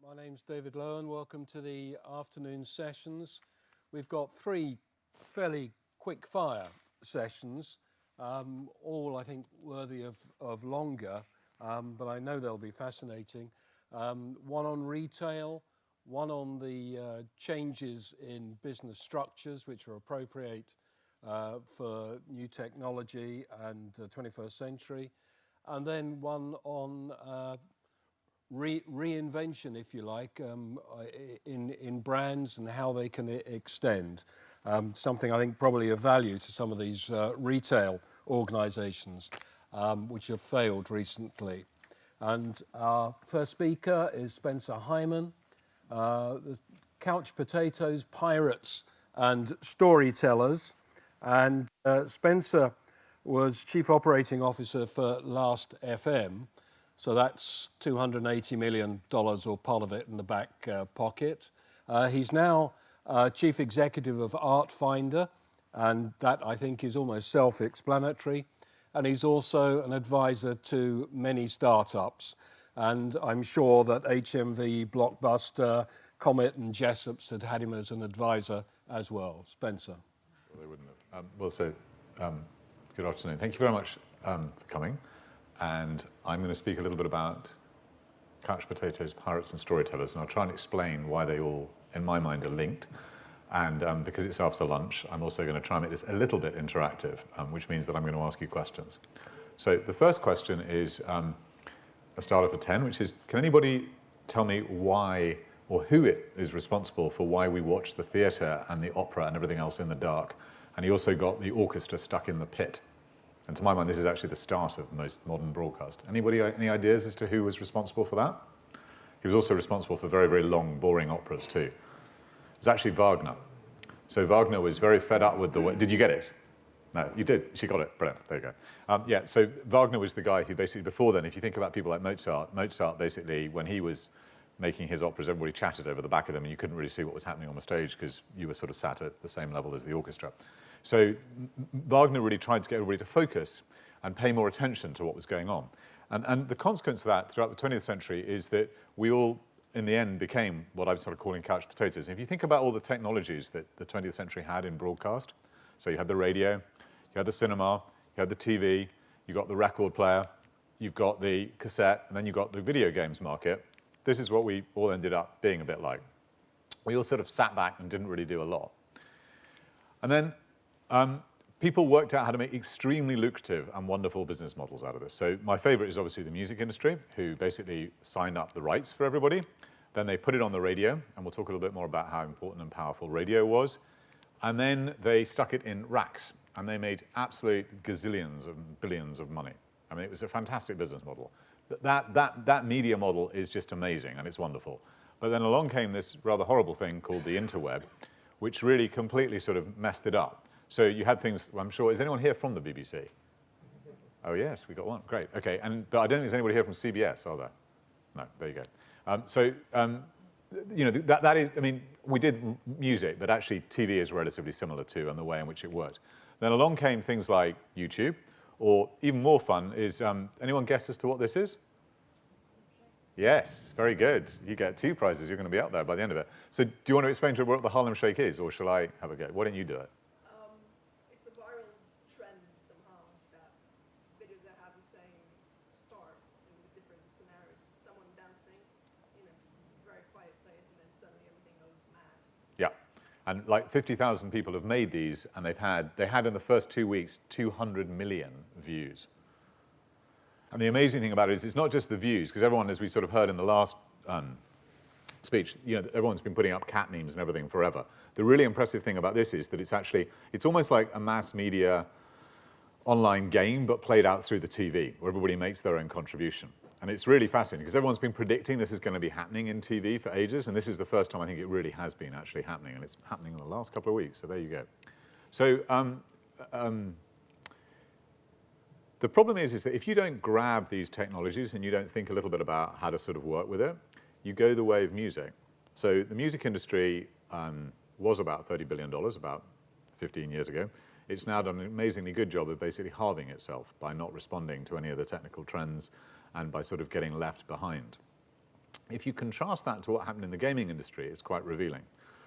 My name's David Lowen. Welcome to the afternoon sessions. We've got three fairly quick fire sessions, all I think worthy of longer, but I know they'll be fascinating. One on retail, one on the changes in business structures which are appropriate for new technology and 21st century, and then one on reinvention, if you like, in brands and how they can extend. Something I think probably of value to some of these retail organisations which have failed recently. And our first speaker is Spencer Hyman, the couch potatoes, pirates and storytellers. And Spencer was Chief Operating Officer for Last FM. So that's $280 million or part of it in the back pocket. He's now Chief Executive of Artfinder, and that I think is almost self-explanatory. And he's also an advisor to many startups. And I'm sure that HMV, Blockbuster, Comet and Jessops had him as an advisor as well. Spencer. Well, they wouldn't have. Good afternoon. Thank you very much for coming. And I'm going to speak a little bit about couch potatoes, pirates and storytellers, and I'll try and explain why they all, in my mind, are linked. And because it's after lunch, I'm also going to try and make this a little bit interactive, which means that I'm going to ask you questions. So the first question is a starter for 10, which is, can anybody tell me why or who it is responsible for why we watch the theatre and the opera and everything else in the dark? And he also got the orchestra stuck in the pit. And to my mind, this is actually the start of most modern broadcast. Anybody, any ideas as to who was responsible for that? He was also responsible for very, very long, boring operas too. It was actually Wagner. So Wagner was very fed up with the way... Did you get it? No, you did. She got it. Brilliant. There you go. So Wagner was the guy who basically, before then, if you think about people like Mozart basically, when he was making his operas, everybody chatted over the back of them and you couldn't really see what was happening on the stage because you were sort of sat at the same level as the orchestra. So Wagner really tried to get everybody to focus and pay more attention to what was going on. And the consequence of that throughout the 20th century is that we all, in the end, became what I'm sort of calling couch potatoes. And if you think about all the technologies that the 20th century had in broadcast, so you had the radio, you had the cinema, you had the TV, you got the record player, you've got the cassette, and then you've got the video games market. This is what we all ended up being a bit like. We all sort of sat back and didn't really do a lot. And then people worked out how to make extremely lucrative and wonderful business models out of this. So my favorite is obviously the music industry, who basically signed up the rights for everybody. Then they put it on the radio, and we'll talk a little bit more about how important and powerful radio was. And then they stuck it in racks, and they made absolute gazillions and billions of money. I mean, it was a fantastic business model. That media model is just amazing, and it's wonderful. But then along came this rather horrible thing called the interweb, which really completely sort of messed it up. So you had things, I'm sure, is anyone here from the BBC? Oh yes, we got one, great, okay. But I don't think there's anybody here from CBS, are there? No, there you go. You know, that is, I mean, we did music, but actually TV is relatively similar too, and the way in which it worked. Then along came things like YouTube, or even more fun is, anyone guess as to what this is? Yes, very good. You get 2 prizes, you're going to be up there by the end of it. So do you want to explain to her what the Harlem Shake is, or shall I have a go? Why don't you do it? It's a viral trend somehow, that videos that have the same start in different scenarios. Someone dancing in a very quiet place and then suddenly everything goes mad. Yeah, and like 50,000 people have made these, and they had in the first 2 weeks 200 million views. And the amazing thing about it is it's not just the views, because everyone, as we sort of heard in the last speech, you know, everyone's been putting up cat memes and everything forever. The really impressive thing about this is that it's almost like a mass media online game, but played out through the TV, where everybody makes their own contribution. And it's really fascinating, because everyone's been predicting this is going to be happening in TV for ages, and this is the first time I think it really has been actually happening, and it's happening in the last couple of weeks, so there you go. So the problem is that if you don't grab these technologies and you don't think a little bit about how to sort of work with it, you go the way of music. So the music industry was about $30 billion about 15 years ago. It's now done an amazingly good job of basically halving itself by not responding to any of the technical trends and by sort of getting left behind. If you contrast that to what happened in the gaming industry, it's quite revealing.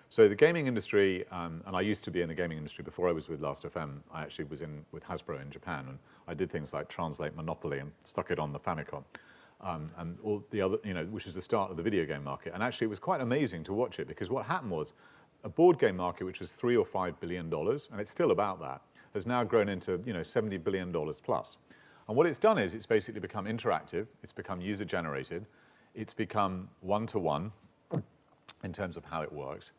So the gaming industry, and I used to be in the gaming industry before I was with Last.fm. I actually was in with Hasbro in Japan, and I did things like translate Monopoly and stuck it on the Famicom, and all the other, which is the start of the video game market. And actually, it was quite amazing to watch it, because what happened was a board game market which was $3 or $5 billion, and it's still about that, has now grown into $70 billion plus. And what it's done is it's basically become interactive, it's become user generated, it's become one-to-one in terms of how it works.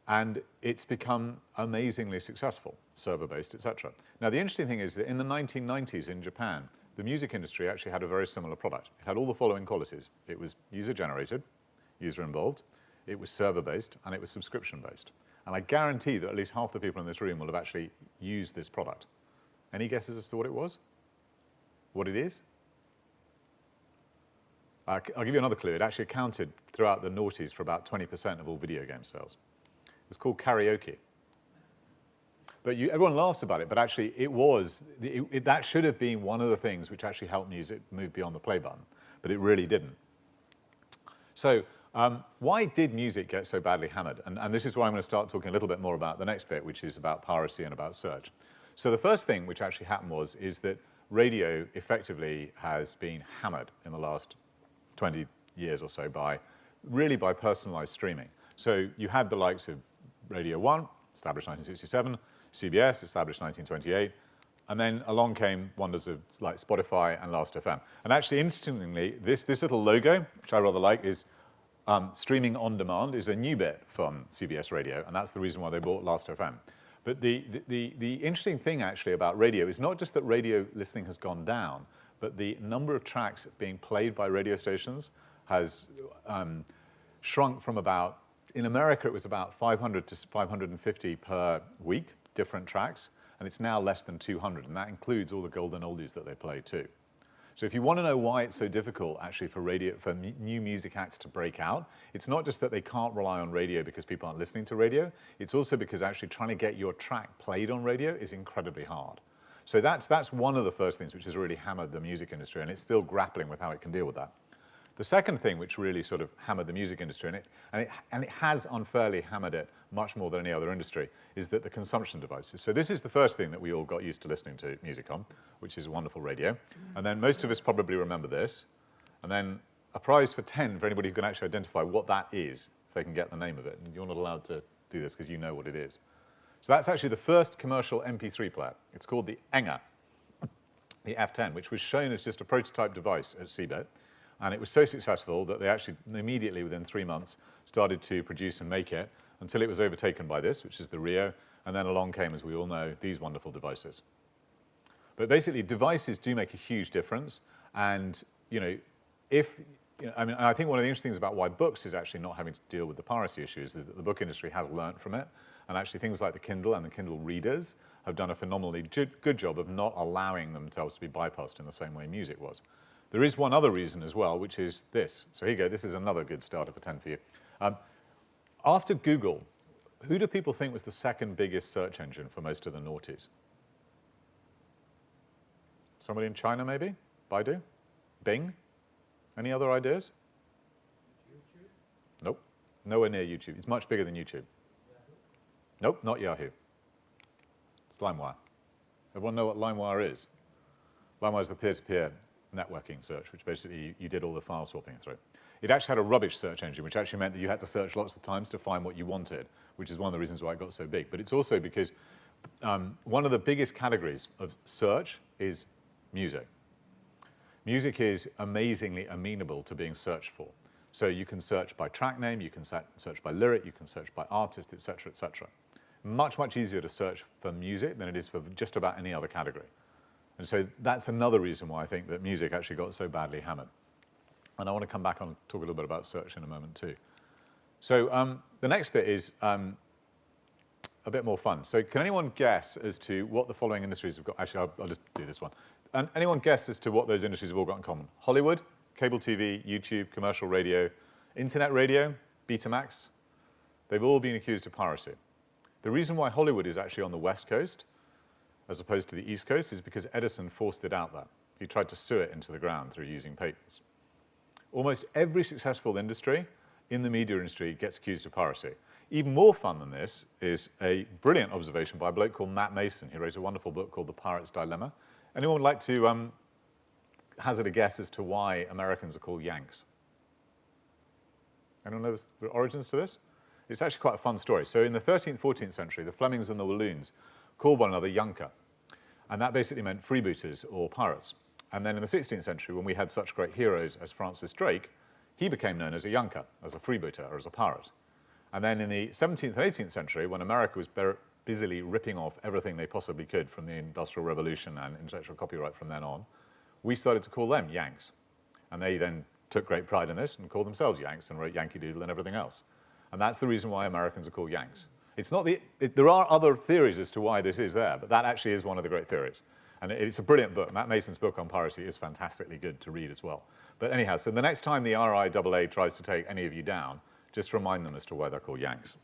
And it's become amazingly successful, server-based, etc. Now, the interesting thing is that in the 1990s in Japan, the music industry actually had a very similar product. It had all the following qualities. It was user-generated, user-involved, it was server-based, and it was subscription-based. And I guarantee that at least half the people in this room will have actually used this product. Any guesses as to what it was? What it is? I'll give you another clue. It actually accounted throughout the noughties for about 20% of all video game sales. It was called karaoke. But everyone laughs about it, but actually that should have been one of the things which actually helped music move beyond the play button, but it really didn't. So why did music get so badly hammered? And this is why I'm going to start talking a little bit more about the next bit, which is about piracy and about search. So the first thing which actually happened is that radio effectively has been hammered in the last 20 years or so by personalized streaming. So you had the likes of Radio 1, established 1967, CBS, established 1928, and then along came wonders of like Spotify and Last.fm. And actually, interestingly, this little logo, which I rather like, is streaming on demand, is a new bit from CBS Radio, and that's the reason why they bought Last.fm. But the interesting thing actually about radio is not just that radio listening has gone down, but the number of tracks being played by radio stations has shrunk from about, in America it was about 500 to 550 per week, different tracks, and it's now less than 200, and that includes all the golden oldies that they play too. So if you want to know why it's so difficult actually for new music acts to break out, it's not just that they can't rely on radio because people aren't listening to radio, it's also because actually trying to get your track played on radio is incredibly hard. So that's one of the first things which has really hammered the music industry, and it's still grappling with how it can deal with that. The second thing which really sort of hammered the music industry, and it has unfairly hammered it much more than any other industry, is that the consumption devices. So this is the first thing that we all got used to listening to music on, which is a wonderful radio. And then most of us probably remember this. And then a prize for 10 for anybody who can actually identify what that is, if they can get the name of it. And you're not allowed to do this because you know what it is. So that's actually the first commercial MP3 player. It's called the Enger, the F10, which was shown as just a prototype device at CeBIT. And it was so successful that they actually immediately, within 3 months, started to produce and make it until it was overtaken by this, which is the Rio. And then along came, as we all know, these wonderful devices. But basically, devices do make a huge difference. And, I think one of the interesting things about why books is actually not having to deal with the piracy issues is that the book industry has learnt from it. And actually, things like the Kindle and the Kindle readers have done a phenomenally good job of not allowing themselves to be bypassed in the same way music was. There is one other reason as well, which is this. So here you go. This is another good starter for 10 for you. After Google, who do people think was the second biggest search engine for most of the noughties? Somebody in China, maybe? Baidu? Bing? Any other ideas? YouTube? Nope. Nowhere near YouTube. It's much bigger than YouTube. Yahoo? Nope, not Yahoo. It's LimeWire. Everyone know what LimeWire is? LimeWire is the peer-to-peer networking search, which basically you did all the file swapping through. It actually had a rubbish search engine, which actually meant that you had to search lots of times to find what you wanted, which is one of the reasons why it got so big. But it's also because one of the biggest categories of search is music. Music is amazingly amenable to being searched for. So you can search by track name, you can search by lyric, you can search by artist, etc., etc. Much, much easier to search for music than it is for just about any other category. And so that's another reason why I think that music actually got so badly hammered. And I want to come back on and talk a little bit about search in a moment too. So the next bit is a bit more fun. So can anyone guess as to what the following industries have got? Actually, I'll just do this one. And anyone guess as to what those industries have all got in common? Hollywood, cable TV, YouTube, commercial radio, internet radio, Betamax. They've all been accused of piracy. The reason why Hollywood is actually on the West Coast as opposed to the East Coast is because Edison forced it out there. He tried to sue it into the ground through using patents. Almost every successful industry in the media industry gets accused of piracy. Even more fun than this is a brilliant observation by a bloke called Matt Mason, who wrote a wonderful book called The Pirate's Dilemma. Anyone would like to hazard a guess as to why Americans are called Yanks? Anyone know the origins to this? It's actually quite a fun story. So in the 13th, 14th century, the Flemings and the Walloons called one another Yanker. And that basically meant freebooters or pirates. And then in the 16th century, when we had such great heroes as Francis Drake, he became known as a Yanker, as a freebooter, or as a pirate. And then in the 17th and 18th century, when America was busily ripping off everything they possibly could from the Industrial Revolution and intellectual copyright from then on, we started to call them Yanks. And they then took great pride in this and called themselves Yanks and wrote Yankee Doodle and everything else. And that's the reason why Americans are called Yanks. It's not there are other theories as to why this is there, but that actually is one of the great theories. And it's a brilliant book. Matt Mason's book on piracy is fantastically good to read as well. But anyhow, so the next time the RIAA tries to take any of you down, just remind them as to why they're called Yanks.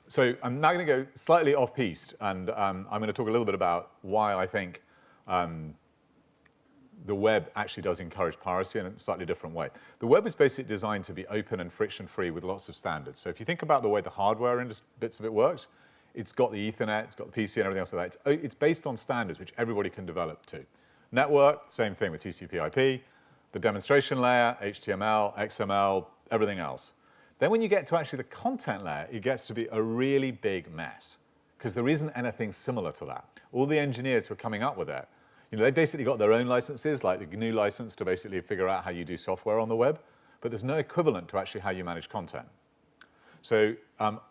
So I'm now going to go slightly off-piste, and I'm going to talk a little bit about why I think the web actually does encourage piracy in a slightly different way. The web is basically designed to be open and friction-free with lots of standards. So if you think about the way the hardware and bits of it works, it's got the Ethernet, it's got the PC and everything else like that. It's based on standards which everybody can develop to. Network, same thing with TCP/IP. The demonstration layer, HTML, XML, everything else. Then when you get to actually the content layer, it gets to be a really big mess because there isn't anything similar to that. All the engineers who are coming up with it, they basically got their own licenses, like the GNU license to basically figure out how you do software on the web, but there's no equivalent to actually how you manage content. So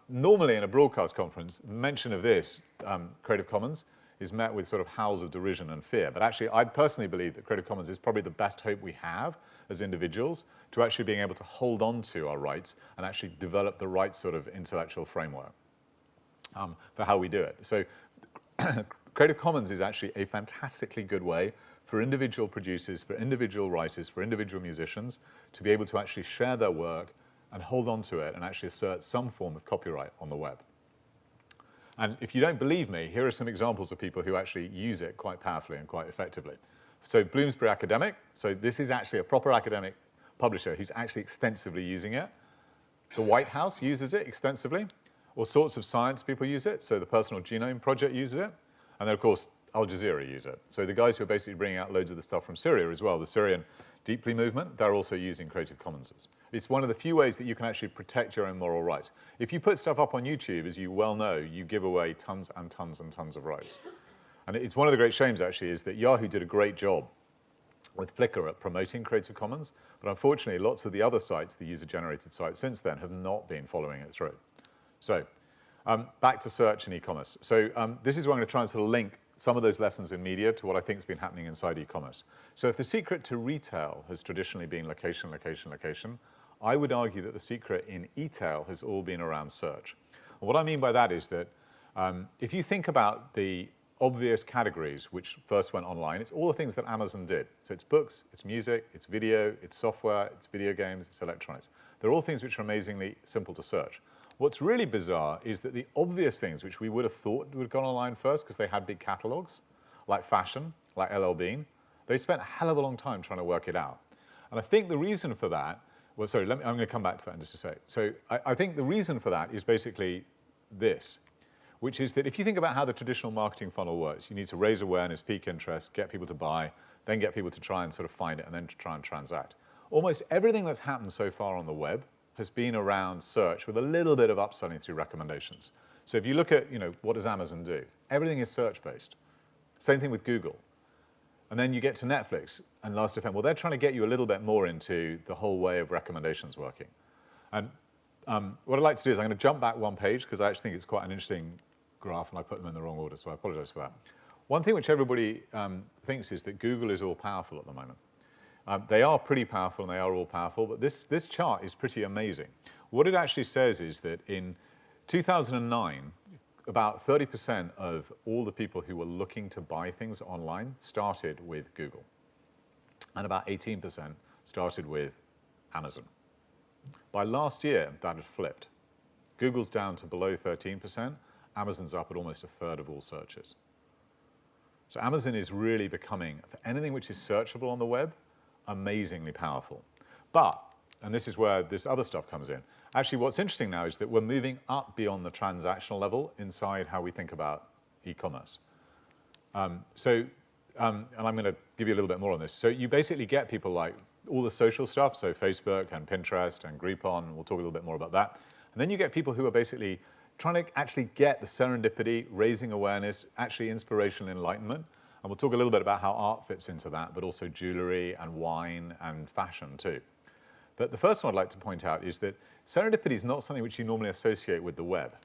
normally in a broadcast conference, the mention of this, Creative Commons, is met with sort of howls of derision and fear. But actually, I personally believe that Creative Commons is probably the best hope we have as individuals to actually being able to hold on to our rights and actually develop the right sort of intellectual framework for how we do it. So Creative Commons is actually a fantastically good way for individual producers, for individual writers, for individual musicians to be able to actually share their work and hold on to it and actually assert some form of copyright on the web. And if you don't believe me, here are some examples of people who actually use it quite powerfully and quite effectively. So Bloomsbury Academic, so this is actually a proper academic publisher who's actually extensively using it. The White House uses it extensively. All sorts of science people use it. So the Personal Genome Project uses it. And then, of course, Al Jazeera use it. So the guys who are basically bringing out loads of the stuff from Syria as well, the Syrian Deeply movement, they're also using Creative Commons. It's one of the few ways that you can actually protect your own moral rights. If you put stuff up on YouTube, as you well know, you give away tons and tons and tons of rights. And it's one of the great shames, actually, is that Yahoo did a great job with Flickr at promoting Creative Commons, but unfortunately, lots of the other sites, the user-generated sites since then, have not been following it through. So back to search and e-commerce. So this is where I'm going to try and sort of link some of those lessons in media to what I think has been happening inside e-commerce. So if the secret to retail has traditionally been location, location, location, I would argue that the secret in e-tail has all been around search. And what I mean by that is that if you think about the obvious categories which first went online, it's all the things that Amazon did. So it's books, it's music, it's video, it's software, it's video games, it's electronics. They're all things which are amazingly simple to search. What's really bizarre is that the obvious things which we would have thought would have gone online first because they had big catalogs, like fashion, like LL Bean, they spent a hell of a long time trying to work it out. And I think the reason for that, well, sorry, I'm going to come back to that in just a sec. So I think the reason for that is basically this, which is that if you think about how the traditional marketing funnel works, you need to raise awareness, pique interest, get people to buy, then get people to try and sort of find it, and then to try and transact. Almost everything that's happened so far on the web has been around search with a little bit of upselling through recommendations. So if you look at, what does Amazon do? Everything is search-based. Same thing with Google. And then you get to Netflix and Last.fm. Well, they're trying to get you a little bit more into the whole way of recommendations working. And what I'd like to do is I'm going to jump back one page because I actually think it's quite an interesting graph and I put them in the wrong order, so I apologize for that. One thing which everybody thinks is that Google is all powerful at the moment. They are pretty powerful and they are all powerful, but this chart is pretty amazing. What it actually says is that in 2009, about 30% of all the people who were looking to buy things online started with Google. And about 18% started with Amazon. By last year, that had flipped. Google's down to below 13%. Amazon's up at almost a third of all searches. So Amazon is really becoming, for anything which is searchable on the web, amazingly powerful. But, and this is where this other stuff comes in, actually what's interesting now is that we're moving up beyond the transactional level inside how we think about e-commerce. And I'm going to give you a little bit more on this. So you basically get people like all the social stuff, so Facebook and Pinterest and Groupon, we'll talk a little bit more about that. And then you get people who are basically trying to actually get the serendipity, raising awareness, actually inspiration and enlightenment. And we'll talk a little bit about how art fits into that, but also jewelry and wine and fashion too. But the first one I'd like to point out is that serendipity is not something which you normally associate with the web.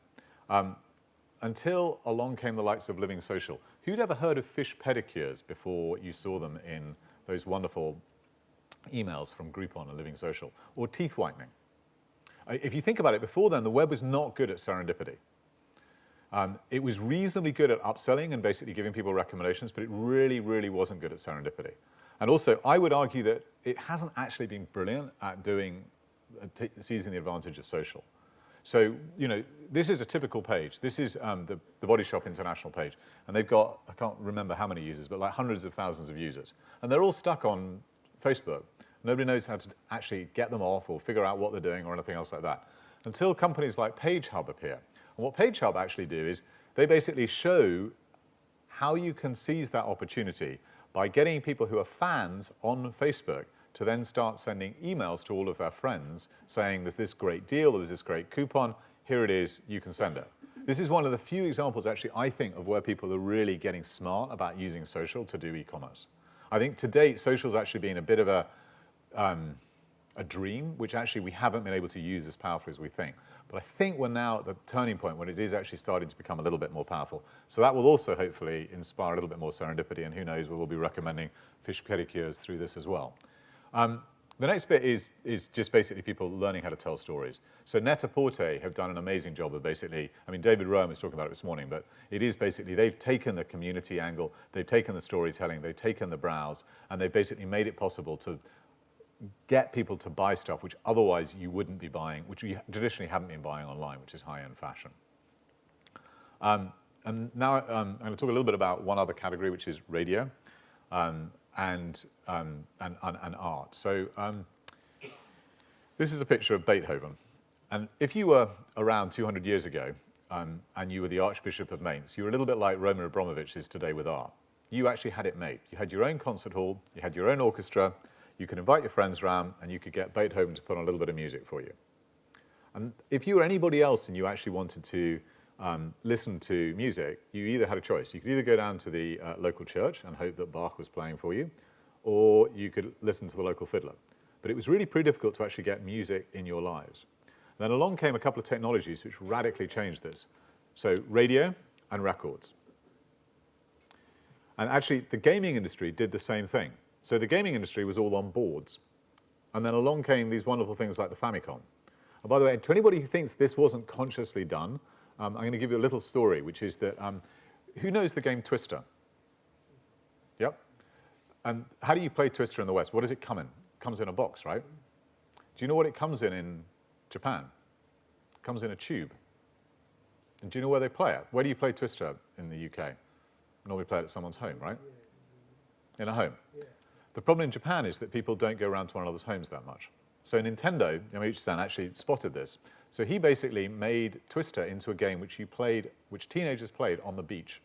Until along came the likes of Living Social. Who'd ever heard of fish pedicures before you saw them in those wonderful emails from Groupon and Living Social? Or teeth whitening? If you think about it, before then, the web was not good at serendipity. It was reasonably good at upselling and basically giving people recommendations, but it really, really wasn't good at serendipity. And also, I would argue that it hasn't actually been brilliant at seizing the advantage of social. So, you know, this is a typical page. This is the Body Shop International page. And they've got, I can't remember how many users, but like hundreds of thousands of users. And they're all stuck on Facebook. Nobody knows how to actually get them off or figure out what they're doing or anything else like that. Until companies like PageHub appear. And what PageHub actually do is they basically show how you can seize that opportunity by getting people who are fans on Facebook to then start sending emails to all of their friends saying there's this great deal, there's this great coupon, here it is, you can send it. This is one of the few examples actually I think of where people are really getting smart about using social to do e-commerce. I think to date social's actually been a bit of a dream which actually we haven't been able to use as powerfully as we think. But I think we're now at the turning point when it is actually starting to become a little bit more powerful. So that will also hopefully inspire a little bit more serendipity, and who knows, we'll be recommending fish pedicures through this as well. The next bit is just basically people learning how to tell stories. So Net-a-Porter have done an amazing job of basically, I mean, David Rowan was talking about it this morning, but it is basically, they've taken the community angle, they've taken the storytelling, they've taken the browse, and they've basically made it possible to get people to buy stuff which otherwise you wouldn't be buying, which you traditionally haven't been buying online, which is high-end fashion. And now I'm going to talk a little bit about one other category, which is radio. And art. So this is a picture of Beethoven. And if you were around 200 years ago and you were the Archbishop of Mainz, you were a little bit like Roman Abramovich is today with art. You actually had it made. You had your own concert hall, you had your own orchestra, you could invite your friends around, and you could get Beethoven to put on a little bit of music for you. And if you were anybody else and you actually wanted to listen to music, you either had a choice. You could either go down to the local church and hope that Bach was playing for you, or you could listen to the local fiddler. But it was really pretty difficult to actually get music in your lives. Then along came a couple of technologies which radically changed this. So radio and records. And actually the gaming industry did the same thing. So the gaming industry was all on boards. And then along came these wonderful things like the Famicom. And by the way, to anybody who thinks this wasn't consciously done, I'm going to give you a little story, which is that, who knows the game Twister? Yep. And how do you play Twister in the West? What does it come in? It comes in a box, right? Do you know what it comes in Japan? It comes in a tube. And do you know where they play it? Where do you play Twister in the UK? Normally play it at someone's home, right? In a home. Yeah. The problem in Japan is that people don't go around to one another's homes that much. So Nintendo, Yamauchi-san actually spotted this. So he basically made Twister into a game which teenagers played on the beach.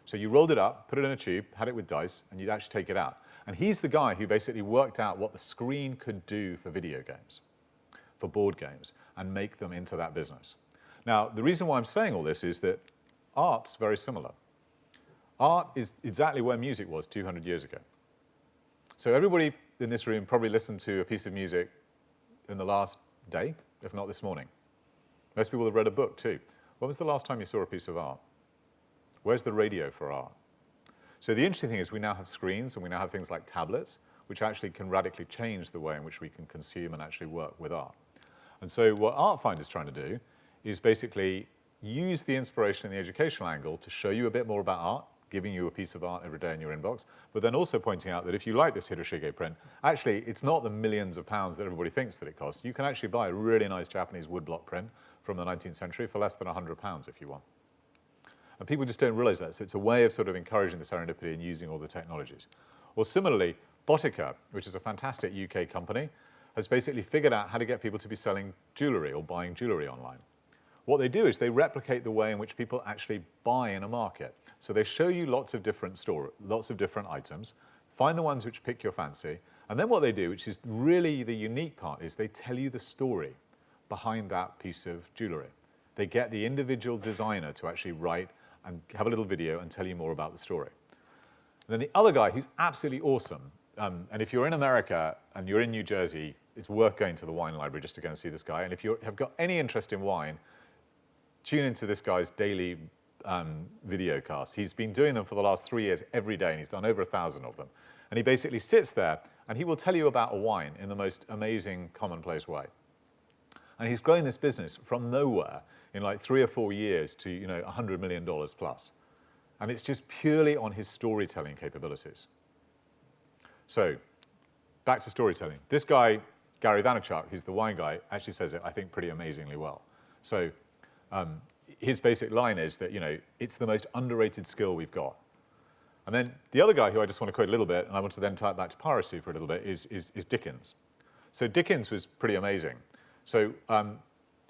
So you rolled it up, put it in a tube, had it with dice, and you'd actually take it out. And he's the guy who basically worked out what the screen could do for video games, for board games, and make them into that business. Now, the reason why I'm saying all this is that art's very similar. Art is exactly where music was 200 years ago. So everybody in this room probably listened to a piece of music in the last day, if not this morning. Most people have read a book too. When was the last time you saw a piece of art? Where's the radio for art? So the interesting thing is we now have screens and we now have things like tablets, which actually can radically change the way in which we can consume and actually work with art. And so what Artfinder is trying to do is basically use the inspiration and the educational angle to show you a bit more about art, giving you a piece of art every day in your inbox, but then also pointing out that if you like this Hiroshige print, actually it's not the millions of pounds that everybody thinks that it costs. You can actually buy a really nice Japanese woodblock print from the 19th century for less than £100 if you want. And people just don't realize that. So it's a way of sort of encouraging the serendipity and using all the technologies. Or similarly, Botica, which is a fantastic UK company, has basically figured out how to get people to be selling jewellery or buying jewellery online. What they do is they replicate the way in which people actually buy in a market. So they show you lots of different items, find the ones which pick your fancy, and then what they do, which is really the unique part, is they tell you the story behind that piece of jewellery. They get the individual designer to actually write and have a little video and tell you more about the story. And then the other guy who's absolutely awesome, and if you're in America and you're in New Jersey, it's worth going to the wine library just to go and see this guy. And if you have got any interest in wine, tune into this guy's daily video casts. He's been doing them for the last 3 years every day, and he's done over 1,000 of them. And he basically sits there, and he will tell you about a wine in the most amazing, commonplace way. And he's grown this business from nowhere in like 3 or 4 years to, $100 million plus. And it's just purely on his storytelling capabilities. So, back to storytelling. This guy, Gary Vaynerchuk, who's the wine guy, actually says it, I think, pretty amazingly well. So, his basic line is that, it's the most underrated skill we've got. And then the other guy who I just want to quote a little bit, and I want to then tie it back to piracy for a little bit, is Dickens. So Dickens was pretty amazing. So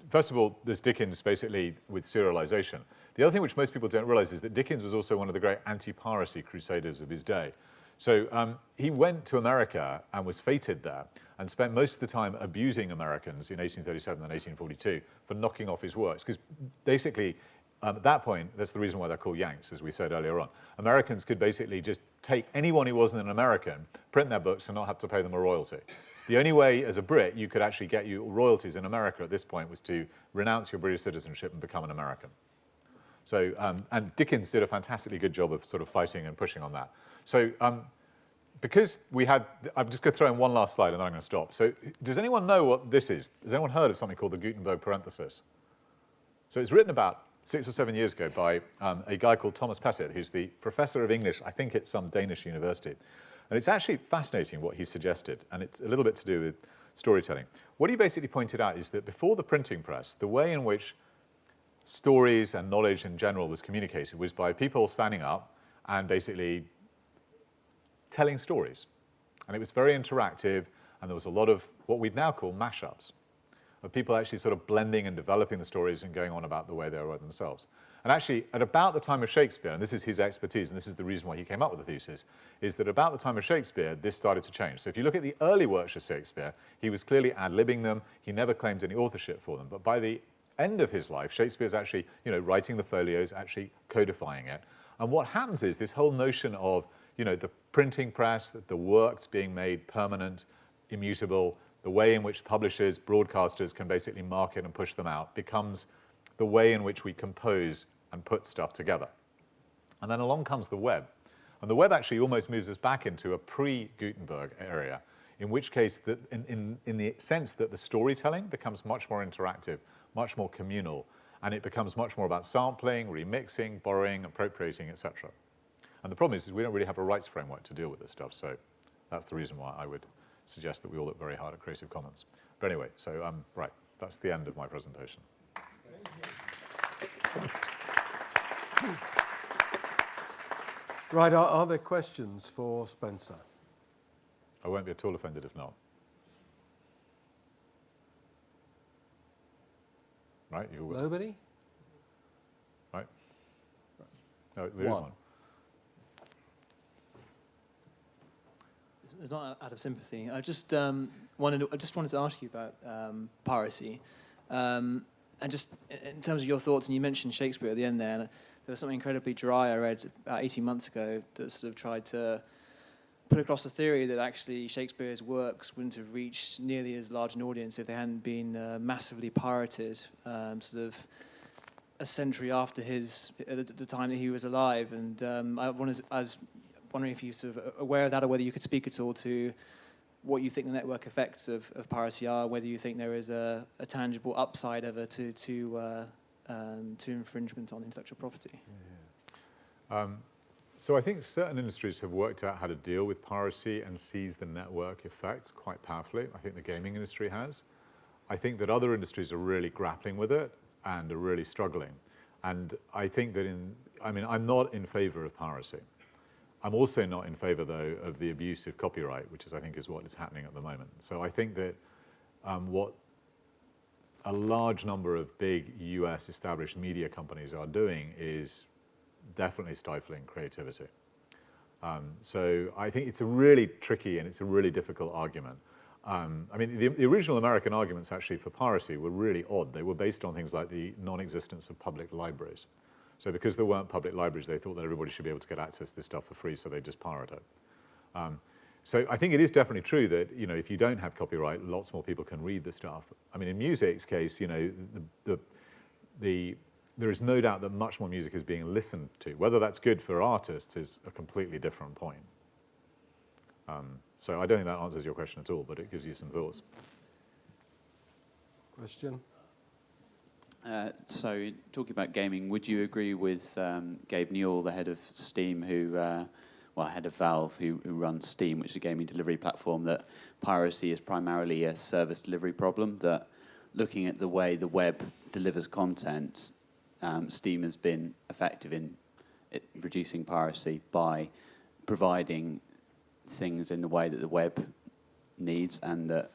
first of all, there's Dickens basically with serialization. The other thing which most people don't realize is that Dickens was also one of the great anti-piracy crusaders of his day. So he went to America and was feted there and spent most of the time abusing Americans in 1837 and 1842 for knocking off his works. Because basically, at that point, that's the reason why they're called Yanks, as we said earlier on. Americans could basically just take anyone who wasn't an American, print their books, and not have to pay them a royalty. The only way, as a Brit, you could actually get you royalties in America at this point was to renounce your British citizenship and become an American. So, and Dickens did a fantastically good job of sort of fighting and pushing on that. So, because we had, I'm just going to throw in one last slide and then I'm going to stop. So, does anyone know what this is? Has anyone heard of something called the Gutenberg parenthesis? So, it's written about 6 or 7 years ago by a guy called Thomas Pettit, who's the professor of English, I think it's some Danish university. And it's actually fascinating what he suggested, and it's a little bit to do with storytelling. What he basically pointed out is that before the printing press, the way in which stories and knowledge in general was communicated was by people standing up and basically telling stories. And it was very interactive, and there was a lot of what we'd now call mashups, of people actually sort of blending and developing the stories and going on about the way they wrote themselves. And actually, at about the time of Shakespeare, and this is his expertise, and this is the reason why he came up with the thesis, is that about the time of Shakespeare, this started to change. So if you look at the early works of Shakespeare, he was clearly ad-libbing them. He never claimed any authorship for them. But by the end of his life, Shakespeare's actually, writing the folios, actually codifying it. And what happens is this whole notion of, the printing press, the works being made permanent, immutable, the way in which publishers, broadcasters can basically market and push them out becomes the way in which we compose and put stuff together. And then along comes the web. And the web actually almost moves us back into a pre-Gutenberg area, in which case, in the sense that the storytelling becomes much more interactive, much more communal, and it becomes much more about sampling, remixing, borrowing, appropriating, etc. And the problem is we don't really have a rights framework to deal with this stuff, so that's the reason why I would suggest that we all look very hard at Creative Commons. But anyway, so right, that's the end of my presentation. Right, are there questions for Spencer? I won't be at all offended if not. Right? You will. Nobody? Right? No, there is one. It's not out of sympathy. I just wanted to ask you about piracy, and just in terms of your thoughts. And you mentioned Shakespeare at the end there. And there was something incredibly dry I read about 18 months ago that sort of tried to put across the theory that actually Shakespeare's works wouldn't have reached nearly as large an audience if they hadn't been massively pirated, sort of a century after the time that he was alive. And I was wondering if you're sort of aware of that, or whether you could speak at all to what you think the network effects of piracy are, whether you think there is a tangible upside ever to infringement on intellectual property. Yeah. So I think certain industries have worked out how to deal with piracy and seize the network effects quite powerfully. I think the gaming industry has. I think that other industries are really grappling with it and are really struggling. And I think that I'm not in favor of piracy. I'm also not in favour, though, of the abuse of copyright, which I think is what is happening at the moment. So I think that what a large number of big US established media companies are doing is definitely stifling creativity. So I think it's a really tricky and it's a really difficult argument. I mean, the original American arguments actually for piracy were really odd. They were based on things like the non-existence of public libraries. So because there weren't public libraries, they thought that everybody should be able to get access to this stuff for free, so they just pirate it. So I think it is definitely true that, you know, if you don't have copyright, lots more people can read the stuff. I mean, in music's case, you know, there is no doubt that much more music is being listened to. Whether that's good for artists is a completely different point. So I don't think that answers your question at all, but it gives you some thoughts. Question? So talking about gaming, would you agree with Gabe Newell, the head of Steam, head of Valve, who runs Steam, which is a gaming delivery platform, that piracy is primarily a service delivery problem, that looking at the way the web delivers content, Steam has been effective in reducing piracy by providing things in the way that the web needs, and that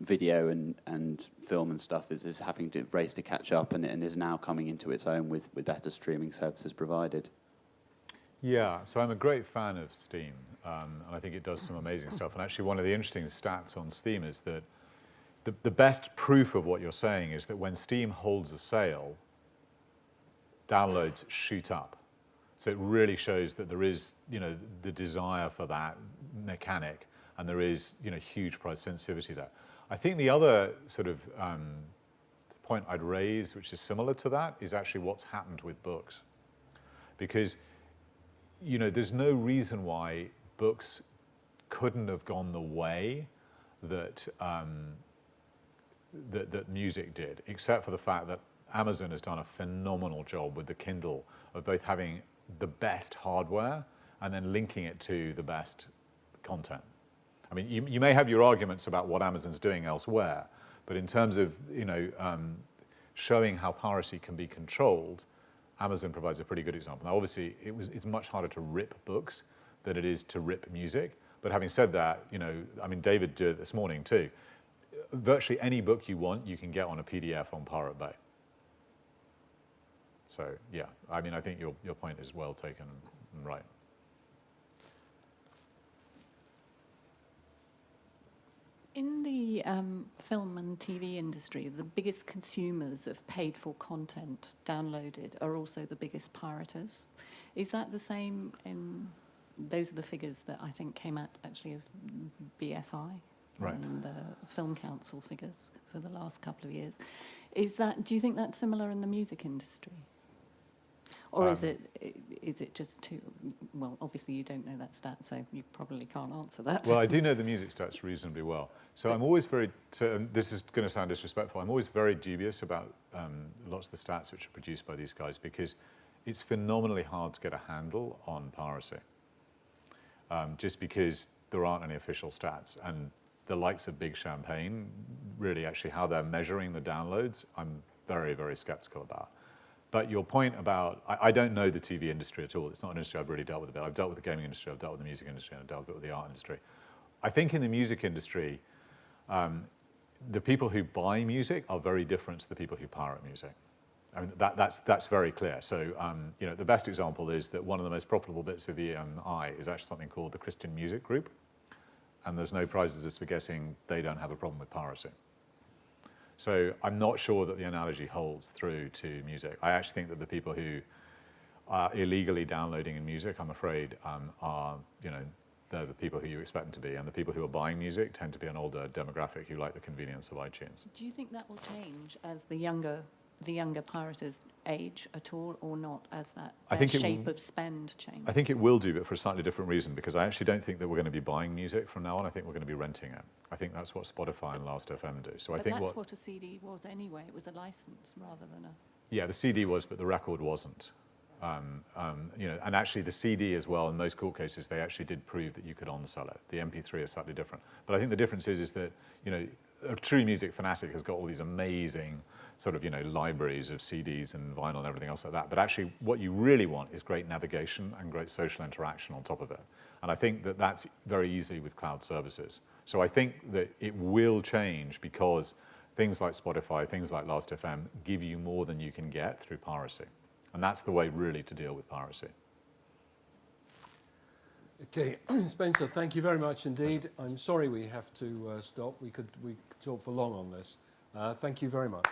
video and film and stuff is having to race to catch up and is now coming into its own with better streaming services provided. Yeah, so I'm a great fan of Steam, and I think it does some amazing stuff. And actually one of the interesting stats on Steam is that the best proof of what you're saying is that when Steam holds a sale, downloads shoot up. So it really shows that there is, you know, the desire for that mechanic, and there is, you know, huge price sensitivity there. I think the other sort of point I'd raise, which is similar to that, is actually what's happened with books. Because, you know, there's no reason why books couldn't have gone the way that that music did, except for the fact that Amazon has done a phenomenal job with the Kindle of both having the best hardware and then linking it to the best content. I mean, you may have your arguments about what Amazon's doing elsewhere, but in terms of, you know, showing how piracy can be controlled, Amazon provides a pretty good example. Now, obviously, it's much harder to rip books than it is to rip music. But having said that, you know, I mean, David did it this morning too. Virtually any book you want, you can get on a PDF on Pirate Bay. So, yeah, I mean, I think your point is well taken and right. In the film and TV industry, the biggest consumers of paid-for content downloaded are also the biggest pirators. Is that the same in... Those are the figures that I think came out actually of BFI, right, and the Film Council figures for the last couple of years. Do you think that's similar in the music industry? Or is it just too... Well, obviously you don't know that stat, so you probably can't answer that. Well, I do know the music stats reasonably well. So I'm always very... So, and this is going to sound disrespectful. I'm always very dubious about lots of the stats which are produced by these guys, because it's phenomenally hard to get a handle on piracy. Just because there aren't any official stats. And the likes of Big Champagne, really actually how they're measuring the downloads, I'm very, very skeptical about. But your point about, I don't know the TV industry at all. It's not an industry I've really dealt with a bit. I've dealt with the gaming industry, I've dealt with the music industry, and I've dealt a bit with the art industry. I think in the music industry, the people who buy music are very different to the people who pirate music. I mean, that's very clear. So, you know, the best example is that one of the most profitable bits of EMI is actually something called the Christian Music Group. And there's no prizes as for guessing they don't have a problem with piracy. So I'm not sure that the analogy holds through to music. I actually think that the people who are illegally downloading in music, I'm afraid, are, you know, they're the people who you expect them to be. And the people who are buying music tend to be an older demographic who like the convenience of iTunes. Do you think that will change as the younger pirators age at all, or not, as that shape of spend change? I think it will do, but for a slightly different reason, because I actually don't think that we're going to be buying music from now on. I think we're going to be renting it. I think that's what Spotify and Last.fm do. So I think that's what a CD was anyway. It was a license rather than a... Yeah, the CD was, but the record wasn't. You know, and actually the CD as well, in most court cases, they actually did prove that you could on-sell it. The MP3 is slightly different. But I think the difference is that, you know, a true music fanatic has got all these amazing sort of, libraries of CDs and vinyl and everything else like that. But actually, what you really want is great navigation and great social interaction on top of it. And I think that that's very easy with cloud services. So I think that it will change because things like Spotify, things like Last.fm give you more than you can get through piracy. And that's the way really to deal with piracy. Okay, Spencer, thank you very much indeed. I'm sorry we have to stop. We could talk for long on this. Thank you very much.